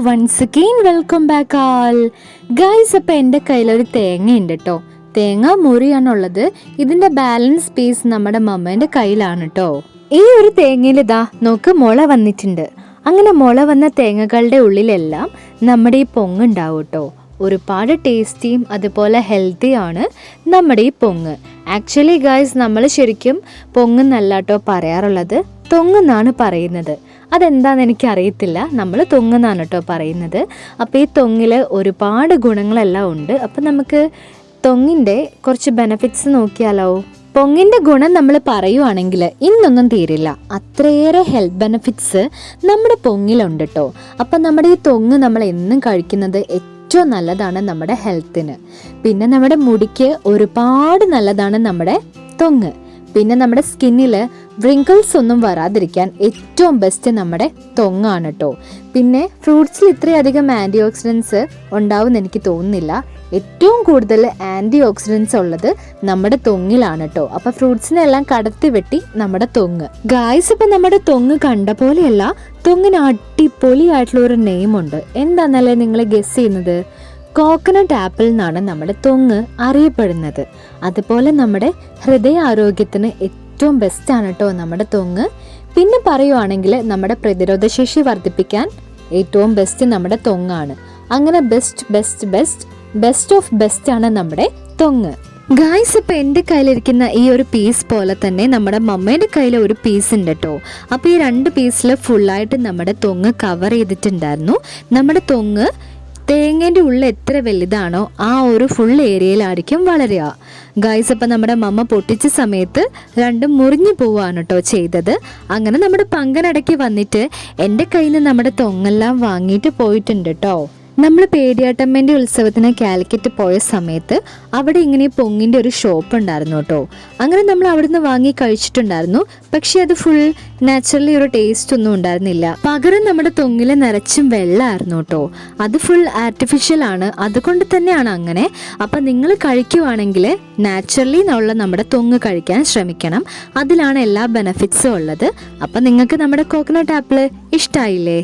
Once again welcome back all guys. അപ്പോൾ എൻ്റെ കയ്യിലൊരു തേങ്ങയുണ്ട് കേട്ടോ. തേങ്ങ മുറിയാണുള്ളത്. ഇതിൻ്റെ ബാലൻസ് പീസ് നമ്മുടെ മമ്മേൻ്റെ കയ്യിലാണ് കേട്ടോ. ഈ ഒരു തേങ്ങയിൽ ഇതാ നോക്ക് മുള വന്നിട്ടുണ്ട്. അങ്ങനെ മുള വന്ന തേങ്ങകളുടെ ഉള്ളിലെല്ലാം നമ്മുടെ ഈ പൊങ്ങുണ്ടാവും കേട്ടോ. ഒരുപാട് ടേസ്റ്റിയും അതുപോലെ ഹെൽത്തിയാണ് നമ്മുടെ ഈ പൊങ്ങ്. ആക്ച്വലി ഗൈസ് നമ്മൾ ശരിക്കും പൊങ്ങെന്നല്ല കേട്ടോ പറയാറുള്ളത്, തൊങ്ങെന്നാണ് പറയുന്നത്. അതെന്താണെന്ന് എനിക്കറിയത്തില്ല, നമ്മൾ തൊങ്ങെന്നാണ് കേട്ടോ പറയുന്നത്. അപ്പോൾ ഈ തൊങ്ങിൽ ഒരുപാട് ഗുണങ്ങളെല്ലാം ഉണ്ട്. അപ്പം നമുക്ക് തൊങ്ങിൻ്റെ കുറച്ച് ബെനഫിറ്റ്സ് നോക്കിയാലോ. പൊങ്ങിൻ്റെ ഗുണം നമ്മൾ പറയുവാണെങ്കിൽ ഇന്നൊന്നും തീരില്ല. അത്രയേറെ ഹെൽത്ത് ബെനഫിറ്റ്സ് നമ്മുടെ പൊങ്ങിലുണ്ട് കേട്ടോ. അപ്പം നമ്മുടെ ഈ തൊങ്ങ് നമ്മൾ എന്നും കഴിക്കുന്നത് ഏറ്റവും നല്ലതാണ് നമ്മുടെ ഹെൽത്തിന്. പിന്നെ നമ്മുടെ മുടിക്ക് ഒരുപാട് നല്ലതാണ് നമ്മുടെ തൊങ്ങ്. പിന്നെ നമ്മുടെ സ്കിന്നിൽ വ്രിങ്കിൾസ് ഒന്നും വരാതിരിക്കാൻ ഏറ്റവും ബെസ്റ്റ് നമ്മുടെ തൊങ്ങാണ് കേട്ടോ. പിന്നെ ഫ്രൂട്ട്സിൽ ഇത്രയധികം ആൻറ്റി ഓക്സിഡൻസ് ഉണ്ടാവും എനിക്ക് തോന്നുന്നില്ല. ഏറ്റവും കൂടുതൽ ആൻറ്റി ഓക്സിഡൻസ് ഉള്ളത് നമ്മുടെ തൊങ്ങിലാണ് കേട്ടോ. അപ്പോൾ ഫ്രൂട്ട്സിനെല്ലാം കടത്തി വെട്ടി നമ്മുടെ തൊങ്ങ്. ഗായ്സ്, ഇപ്പം നമ്മുടെ തൊങ്ങ് കണ്ട പോലെയല്ല, തൊങ്ങിന് അടിപൊളിയായിട്ടുള്ള ഒരു നെയിമുണ്ട്. എന്താണെന്നല്ലേ നിങ്ങൾ ഗസ് ചെയ്യുന്നത്? കോക്കനട്ട് ആപ്പിൾ എന്നാണ് നമ്മുടെ തൊങ്ങ് അറിയപ്പെടുന്നത്. അതുപോലെ നമ്മുടെ ഹൃദയാരോഗ്യത്തിന് ഏറ്റവും ബെസ്റ്റാണ് കേട്ടോ നമ്മുടെ തൊങ്ങ്. പിന്നെ പറയുവാണെങ്കിൽ നമ്മുടെ പ്രതിരോധശേഷി വർദ്ധിപ്പിക്കാൻ ഏറ്റവും ബെസ്റ്റ് നമ്മുടെ തൊങ്ങാണ്. അങ്ങനെ ബെസ്റ്റ് ഓഫ് ബെസ്റ്റ് ആണ് നമ്മുടെ തൊങ്ങ്. ഗായ്സ്, ഇപ്പം എൻ്റെ കയ്യിലിരിക്കുന്ന ഈ ഒരു പീസ് പോലെ തന്നെ നമ്മുടെ മമ്മേൻ്റെ കയ്യിൽ ഒരു പീസ് ഉണ്ട് കേട്ടോ. അപ്പോൾ ഈ രണ്ട് പീസിൽ ഫുള്ളായിട്ട് നമ്മുടെ തൊങ്ങ് കവർ ചെയ്തിട്ടുണ്ടായിരുന്നു. നമ്മുടെ തൊങ്ങ് തേങ്ങേൻ്റെ ഉള്ളിൽ എത്ര വലുതാണോ ആ ഒരു ഫുൾ ഏരിയയിലായിരിക്കും വളരുക. ഗൈസ്, അപ്പം നമ്മുടെ മമ്മ പൊട്ടിച്ച സമയത്ത് രണ്ടും മുറിഞ്ഞു പോവാണ് കേട്ടോ ചെയ്തത്. അങ്ങനെ നമ്മുടെ പങ്കനിടയ്ക്ക് വന്നിട്ട് എൻ്റെ കയ്യിൽ നിന്ന് നമ്മുടെ തൊങ്ങെല്ലാം വാങ്ങിയിട്ട് പോയിട്ടുണ്ട് കേട്ടോ. നമ്മൾ പേടിയാട്ടമ്മേൻ്റെ ഉത്സവത്തിന് കാലിക്കറ്റ് പോയ സമയത്ത് അവിടെ ഇങ്ങനെ പൊങ്ങിൻ്റെ ഒരു ഷോപ്പ് ഉണ്ടായിരുന്നു കേട്ടോ. അങ്ങനെ നമ്മൾ അവിടുന്ന് വാങ്ങി കഴിച്ചിട്ടുണ്ടായിരുന്നു. പക്ഷെ അത് ഫുൾ നാച്ചുറലി ഒരു ടേസ്റ്റ് ഒന്നും ഉണ്ടായിരുന്നില്ല. പകരം നമ്മുടെ തൊങ്ങിൽ നിറച്ചും വെള്ളമായിരുന്നു കേട്ടോ. അത് ഫുൾ ആർട്ടിഫിഷ്യൽ ആണ്, അതുകൊണ്ട് തന്നെയാണ് അങ്ങനെ. അപ്പം നിങ്ങൾ കഴിക്കുവാണെങ്കിൽ നാച്ചുറലി ഉള്ള നമ്മുടെ തൊങ്ങ് കഴിക്കാൻ ശ്രമിക്കണം. അതിലാണ് എല്ലാ ബെനഫിറ്റ്സും ഉള്ളത്. അപ്പം നിങ്ങൾക്ക് നമ്മുടെ കോക്കനട്ട് ആപ്പിൾ ഇഷ്ടമായില്ലേ?